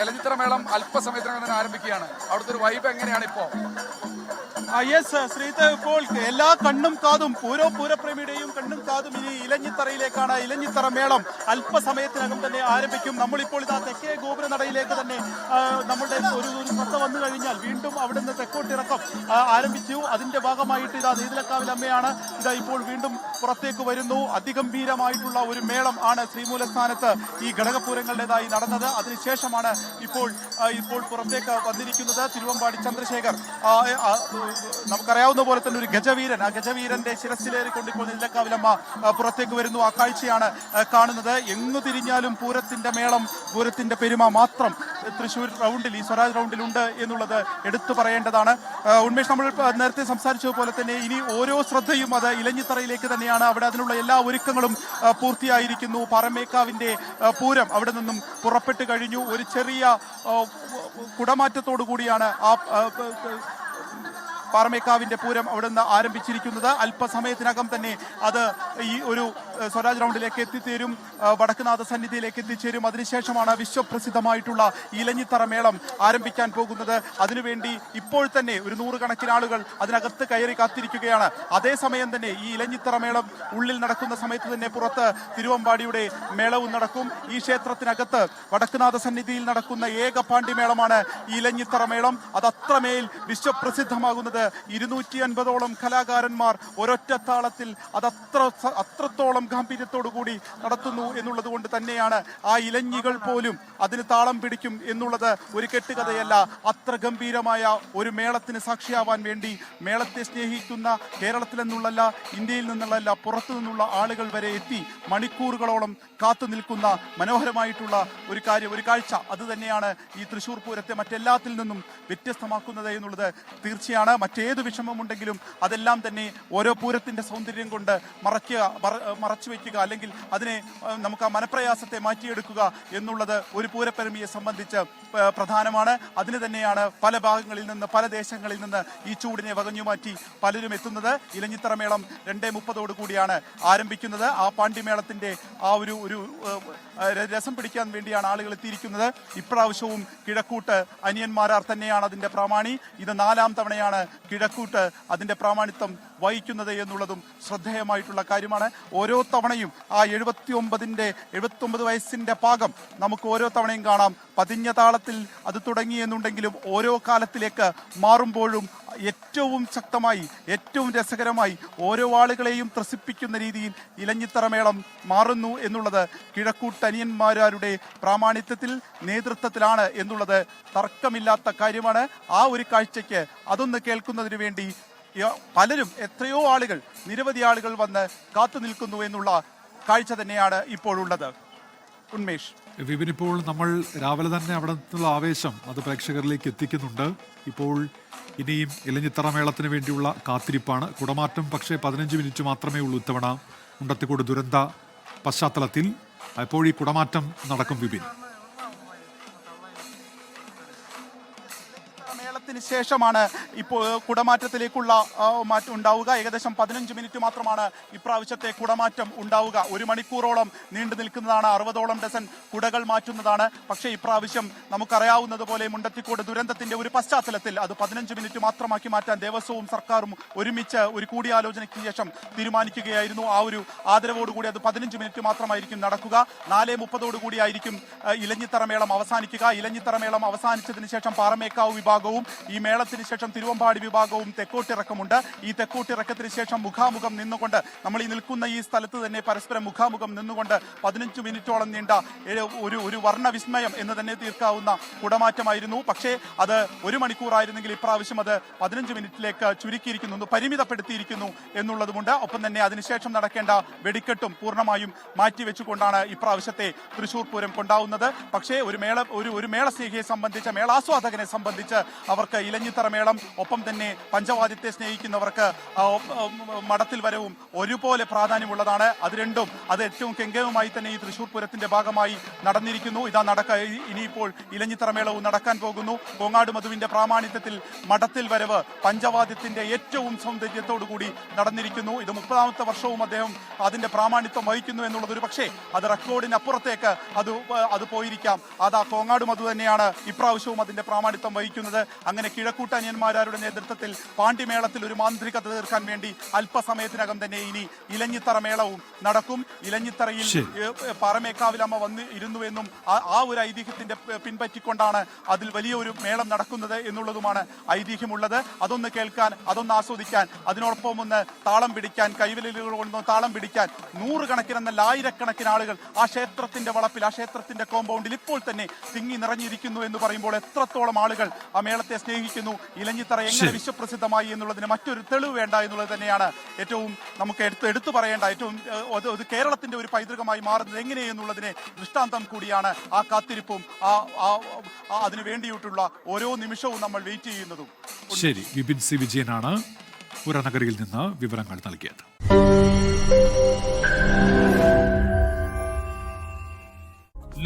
ഇലഞ്ഞിത്തറ മേളം അല്പസമയത്തിനകം തന്നെ ആരംഭിക്കുകയാണ്. അവിടുത്തെ ഒരു വൈബ് എങ്ങനെയാണ് ഇപ്പോൾ? യെസ് ശ്രീദേവ്, ഇപ്പോൾ എല്ലാ കണ്ണും കാതും ഓരോ പൂരപ്രേമിയുടെയും കണ്ണും കാതും ഇനി ഇലഞ്ഞിത്തറയിലേക്കാണ്. ഇലഞ്ഞിത്തറ മേളം അല്പസമയത്തിനകം തന്നെ ആരംഭിക്കും. നമ്മളിപ്പോൾ ഇതാ തെക്കേ ഗോപുരനടയിലേക്ക് തന്നെ നമ്മുടെ ഒരു ശ്രദ്ധ വന്നു കഴിഞ്ഞാൽ വീണ്ടും അവിടെ നിന്ന് തെക്കോട്ടിറക്കം ആരംഭിച്ചു. അതിന്റെ ഭാഗമായിട്ട് ഇതാ നെയ്തലക്കാവിൽ അമ്മയാണ് ഇതാ ഇപ്പോൾ വീണ്ടും പുറത്തേക്ക് വരുന്നു. അതിഗംഭീരമായിട്ടുള്ള ഒരു മേളം ആണ് ശ്രീമൂലസ്ഥാനത്ത് ഈ ഘടകപൂരങ്ങളുടേതായി നടന്നത്. അതിനുശേഷമാണ് ഇപ്പോൾ പുറത്തേക്ക് വന്നിരിക്കുന്നത് തിരുവമ്പാടി ചന്ദ്രശേഖർ. നമുക്കറിയാവുന്ന പോലെ തന്നെ ഒരു ഗജവീരൻ, ആ ഗജവീരന്റെ ശിരസിലേറിക്കൊണ്ട് ഇപ്പോൾ നെയ്തലക്കാവിലമ്മ പുറത്തേക്ക് വരുന്നു. ആ കാഴ്ചയാണ് കാണുന്നത്. എങ്ങു തിരിഞ്ഞാലും പൂരത്തിന്റെ മേളം, പൂരത്തിന്റെ പെരുമ മാത്രം തൃശ്ശൂർ റൗണ്ടിൽ, ഈ സ്വരാജ് റൗണ്ടിലുണ്ട് എന്നുള്ളത് എടുത്തു പറയേണ്ടതാണ്. ഉന്മേഷ്, നമ്മൾ നേരത്തെ സംസാരിച്ചതുപോലെ തന്നെ ഇനി ഓരോ ശ്രദ്ധയും അത് ഇലഞ്ഞിത്തറയിലേക്ക് തന്നെയാണ്. അവിടെ അതിനുള്ള എല്ലാ ഒരുക്കങ്ങളും പൂർത്തിയായിരിക്കുന്നു. പാറമേക്കാവിന്റെ പൂരം അവിടെ നിന്നും പുറപ്പെട്ടു കഴിഞ്ഞു. ഒരു ചെറിയ കുടമാറ്റത്തോടു കൂടിയാണ് ആ പാറമേക്കാവിന്റെ പൂരം അവിടെ നിന്ന് ആരംഭിച്ചിരിക്കുന്നത്. അല്പസമയത്തിനകം തന്നെ അത് ഈ ഒരു സ്വരാജ് റൗണ്ടിലേക്ക് എത്തിച്ചേരും, വടക്കുനാഥ സന്നിധിയിലേക്ക് എത്തിച്ചേരും. അതിനുശേഷമാണ് വിശ്വപ്രസിദ്ധമായിട്ടുള്ള ഇലഞ്ഞിത്തറ മേളം ആരംഭിക്കാൻ പോകുന്നത്. അതിനുവേണ്ടി ഇപ്പോൾ തന്നെ ഒരു 100 കണക്കിന് ആളുകൾ അതിനകത്ത് കയറി കാത്തിരിക്കുകയാണ്. അതേസമയം തന്നെ ഈ ഇലഞ്ഞിത്തറ മേളം ഉള്ളിൽ നടക്കുന്ന സമയത്ത് തന്നെ പുറത്ത് തിരുവമ്പാടിയുടെ മേളവും നടക്കും. ഈ ക്ഷേത്രത്തിനകത്ത് വടക്കുനാഥ സന്നിധിയിൽ നടക്കുന്ന ഏക പാണ്ഡിമേളമാണ് ഈ ഇലഞ്ഞിത്തറ മേളം. അത് അത്രമേൽ വിശ്വപ്രസിദ്ധമാകുന്നത് 250ഓളം കലാകാരന്മാർ ഒരൊറ്റ താളത്തിൽ അത് അത്രത്തോളം ഗാംഭീര്യത്തോടു കൂടി നടത്തുന്നു എന്നുള്ളത് കൊണ്ട് തന്നെയാണ് ആ ഇലഞ്ഞികൾ പോലും അതിന് താളം പിടിക്കും എന്നുള്ളത് ഒരു കെട്ടുകഥയല്ല. അത്ര ഗംഭീരമായ ഒരു മേളത്തിന് സാക്ഷിയാവാൻ വേണ്ടി മേളത്തെ സ്നേഹിക്കുന്ന കേരളത്തിൽ നിന്നുള്ളല്ല, ഇന്ത്യയിൽ നിന്നുള്ളല്ല, പുറത്തു നിന്നുള്ള ആളുകൾ വരെ എത്തി മണിക്കൂറുകളോളം കാത്തു നിൽക്കുന്ന മനോഹരമായിട്ടുള്ള ഒരു കാഴ്ച അത് തന്നെയാണ് ഈ തൃശ്ശൂർ പൂരത്തെ മറ്റെല്ലാത്തിൽ നിന്നും വ്യത്യസ്തമാക്കുന്നത് എന്നുള്ളത് തീർച്ചയാണ്. മറ്റേത് വിഷമമുണ്ടെങ്കിലും അതെല്ലാം തന്നെ ഓരോ പൂരത്തിന്റെ സൗന്ദര്യം കൊണ്ട് മറച്ചു വയ്ക്കുക, അല്ലെങ്കിൽ അതിനെ നമുക്ക് ആ മനപ്രയാസത്തെ മാറ്റിയെടുക്കുക എന്നുള്ളത് ഒരു പൂരപ്പെരുമയെ സംബന്ധിച്ച് പ്രധാനമാണ്. അതിന് തന്നെയാണ് പല ഭാഗങ്ങളിൽ നിന്ന്, പല ദേശങ്ങളിൽ നിന്ന് ഈ ചൂടിനെ വകഞ്ഞുമാറ്റി പലരും എത്തുന്നത്. ഇലഞ്ഞിത്തറ മേളം 2:30 കൂടിയാണ് ആരംഭിക്കുന്നത്. ആ പാണ്ഡിമേളത്തിന്റെ ആ ഒരു രസം പിടിക്കാൻ വേണ്ടിയാണ് ആളുകൾ എത്തിയിരിക്കുന്നത്. ഇപ്രാവശ്യവും കിഴക്കൂട്ട് അനിയന്മാരാർ തന്നെയാണ് അതിന്റെ പ്രാമാണി. ഇത് 4ാം തവണയാണ് കിഴക്കൂട്ട് അതിന്റെ പ്രാമാണിത്വം വഹിക്കുന്നത് എന്നുള്ളതും ശ്രദ്ധേയമായിട്ടുള്ള കാര്യമാണ്. ഓരോ തവണയും ആ 79 വയസ്സിന്റെ പാകം നമുക്ക് ഓരോ തവണയും കാണാം. പതിഞ്ഞ താളത്തിൽ അത് തുടങ്ങി എന്നുണ്ടെങ്കിലും ഓരോ കാലത്തിലേക്ക് മാറുമ്പോഴും ഏറ്റവും ശക്തമായി, ഏറ്റവും രസകരമായി, ഓരോ ആളുകളെയും ത്രസിപ്പിക്കുന്ന രീതിയിൽ ഇലഞ്ഞിത്തറ മേളം മാറുന്നു എന്നുള്ളത് കിഴക്കൂട്ടനിയന്മാരുടെ പ്രാമാണിത്വത്തിൽ, നേതൃത്വത്തിലാണ് എന്നുള്ളത് തർക്കമില്ലാത്ത കാര്യമാണ്. ആ ഒരു കാഴ്ചയ്ക്ക് അതൊന്ന് കേൾക്കുന്നതിന് വേണ്ടി പലരും, എത്രയോ ആളുകൾ, നിരവധി ആളുകൾ വന്ന് കാത്തു നിൽക്കുന്നു എന്നുള്ള കാഴ്ച തന്നെയാണ് ഇപ്പോഴുള്ളത്. ഉന്മേഷ്, വിപിൻ, ഇപ്പോൾ നമ്മൾ രാവിലെ തന്നെ അവിടെ നിന്നുള്ള ആവേശം അത് പ്രേക്ഷകരിലേക്ക് എത്തിക്കുന്നുണ്ട്. ഇപ്പോൾ ഇനിയും ഇലഞ്ഞിത്തറ മേളത്തിന് വേണ്ടിയുള്ള കാത്തിരിപ്പാണ്. കുടമാറ്റം പക്ഷേ 15 മിനിറ്റ് മാത്രമേ ഉള്ളൂ ഇത്തവണ മുണ്ടത്തിക്കോട് ദുരന്ത പശ്ചാത്തലത്തിൽ. അപ്പോൾ ഈ കുടമാറ്റം നടക്കും വിപിൻ. ശേഷമാണ് ഇപ്പോൾ കുടമാറ്റത്തിലേക്കുള്ള മാറ്റം ഉണ്ടാവുക. ഏകദേശം 15 മിനിറ്റ് മാത്രമാണ് ഇപ്രാവശ്യത്തെ കുടമാറ്റം ഉണ്ടാവുക. 1 മണിക്കൂറോളം നീണ്ടു നിൽക്കുന്നതാണ്. 60ഓളം ഡസൻ കുടകൾ മാറ്റുന്നതാണ്. പക്ഷേ ഇപ്രാവശ്യം നമുക്കറിയാവുന്നതുപോലെ മുണ്ടത്തിക്കോട് ദുരന്തത്തിന്റെ ഒരു പശ്ചാത്തലത്തിൽ അത് 15 മിനിറ്റ് മാത്രമാക്കി മാറ്റാൻ ദേവസ്വവും സർക്കാരും ഒരുമിച്ച് ഒരു കൂടിയാലോചനയ്ക്ക് ശേഷം തീരുമാനിക്കുകയായിരുന്നു. ആ ഒരു ആദരവോടുകൂടി അത് 15 മിനിറ്റ് മാത്രമായിരിക്കും നടക്കുക. 4:30 കൂടിയായിരിക്കും ഇലഞ്ഞിത്തറ മേളം അവസാനിക്കുക. ഇലഞ്ഞിത്തറ മേളം അവസാനിച്ചതിന് ശേഷം പാറമേക്കാവ് വിഭാഗവും ഈ മേളത്തിന് ശേഷം തിരുവമ്പാടി വിഭാഗവും തെക്കോട്ടിറക്കമുണ്ട്. ഈ തെക്കോട്ടിറക്കത്തിന് ശേഷം മുഖാമുഖം നിന്നുകൊണ്ട്, നമ്മൾ ഈ നിൽക്കുന്ന ഈ സ്ഥലത്ത് തന്നെ പരസ്പരം മുഖാമുഖം നിന്നുകൊണ്ട് 15 മിനിറ്റോളം നീണ്ട ഒരു വർണ്ണവിസ്മയം എന്ന് തന്നെ തീർക്കാവുന്ന കുടമാറ്റമായിരുന്നു. പക്ഷേ അത് 1 മണിക്കൂറായിരുന്നെങ്കിൽ ഇപ്രാവശ്യം അത് 15 മിനിറ്റിലേക്ക് ചുരുക്കിയിരിക്കുന്നു, പരിമിതപ്പെടുത്തിയിരിക്കുന്നു എന്നുള്ളതുമുണ്ട്. ഒപ്പം തന്നെ അതിനുശേഷം നടക്കേണ്ട വെടിക്കെട്ടും പൂർണ്ണമായും മാറ്റിവെച്ചുകൊണ്ടാണ് ഇപ്രാവശ്യത്തെ തൃശ്ശൂർ പൂരം കൊണ്ടാവുന്നത്. പക്ഷേ ഒരു മേള സ്നേഹിയെ സംബന്ധിച്ച്, മേളാസ്വാദകനെ സംബന്ധിച്ച് അവർക്ക് ഇലഞ്ഞിത്തറ മേളം, ഒപ്പം തന്നെ പഞ്ചവാദ്യത്തെ സ്നേഹിക്കുന്നവർക്ക് മഠത്തിൽ വരവും ഒരുപോലെ പ്രാധാന്യമുള്ളതാണ്. അത് രണ്ടും അത് ഏറ്റവും കെങ്കേവുമായി തന്നെ ഈ തൃശ്ശൂർ പൂരത്തിന്റെ ഭാഗമായി നടന്നിരിക്കുന്നു. ഇതാ ഇനിയിപ്പോൾ ഇലഞ്ഞിത്തറ മേളവും നടക്കാൻ പോകുന്നു. കോങ്ങാട് മധുവിന്റെ പ്രാമാണിത്യത്തിൽ മഠത്തിൽ വരവ് പഞ്ചവാദ്യത്തിന്റെ ഏറ്റവും സൗന്ദര്യത്തോടുകൂടി നടന്നിരിക്കുന്നു. ഇത് 30ാമത്തെ വർഷവും അദ്ദേഹം അതിന്റെ പ്രാമാണിത്വം വഹിക്കുന്നു എന്നുള്ളത് ഒരു പക്ഷേ അത് റെക്കോർഡിനപ്പുറത്തേക്ക് അത് പോയിരിക്കാം. അതാ കോങ്ങാട് മധു തന്നെയാണ് ഇപ്രാവശ്യവും അതിന്റെ പ്രാമാണിത്വം വഹിക്കുന്നത്. അങ്ങനെ കിഴക്കൂട്ടനിയന്മാരുടെ നേതൃത്വത്തിൽ പാണ്ഡിമേളത്തിൽ ഒരു മാന്ത്രികത തീർക്കാൻ വേണ്ടി അല്പസമയത്തിനകം തന്നെ ഇനി ഇലഞ്ഞിത്തറ മേളവും നടക്കും. ഇലഞ്ഞിത്തറയിൽ പാറമേക്കാവിലമ്മ വന്ന് ഇരുന്നുവെന്നും ആ ഒരു ഐതിഹ്യത്തിന്റെ പിൻപറ്റിക്കൊണ്ടാണ് അതിൽ വലിയൊരു മേളം നടക്കുന്നത് എന്നുള്ളതുമാണ് ഐതിഹ്യമുള്ളത്. അതൊന്ന് കേൾക്കാൻ, അതൊന്ന് ആസ്വദിക്കാൻ, അതിനോടൊപ്പം ഒന്ന് താളം പിടിക്കാൻ, കൈവലിലുകൾ കൊണ്ട് താളം പിടിക്കാൻ നൂറുകണക്കിനെന്നല്ല ആയിരക്കണക്കിന് ആളുകൾ ആ ക്ഷേത്രത്തിന്റെ വളപ്പിൽ, ആ ക്ഷേത്രത്തിന്റെ കോമ്പൗണ്ടിൽ ഇപ്പോൾ തന്നെ തിങ്ങി നിറഞ്ഞിരിക്കുന്നു എന്ന് പറയുമ്പോൾ എത്രത്തോളം ആളുകൾ ആ മേളത്തെ സ്നേഹിക്കുന്നു, ഇലഞ്ഞിത്തറ എങ്ങനെ വിശ്വപ്രസിദ്ധമായി എന്നുള്ളതിന് മറ്റൊരു തെളിവ് വേണ്ട എന്നുള്ളത് തന്നെയാണ് ഏറ്റവും നമുക്ക് എടുത്തു പറയേണ്ട ഏറ്റവും കേരളത്തിന്റെ ഒരു പൈതൃകമായി മാറുന്നത് എങ്ങനെയെന്നുള്ളതിനെ ദൃഷ്ടാന്തം കൂടിയാണ് ആ കാത്തിരിപ്പും അതിനു വേണ്ടിയിട്ടുള്ള ഓരോ നിമിഷവും നമ്മൾ വെയിറ്റ് ചെയ്യുന്നതും. ശരി, വിപിൻ സി വിജയനാണ് പുരനഗരിയിൽ നിന്ന് വിവരങ്ങൾ നൽകിയത്.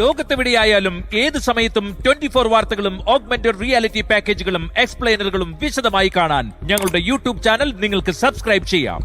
ലോകത്തെവിടെയായാലും ഏത് സമയത്തും 24 വാർത്തകളും ഓഗ്മെന്റഡ് റിയാലിറ്റി പാക്കേജുകളും എക്സ്പ്ലെയിനറുകളും വിശദമായി കാണാൻ ഞങ്ങളുടെ യൂട്യൂബ് ചാനൽ നിങ്ങൾക്ക് സബ്സ്ക്രൈബ് ചെയ്യാം.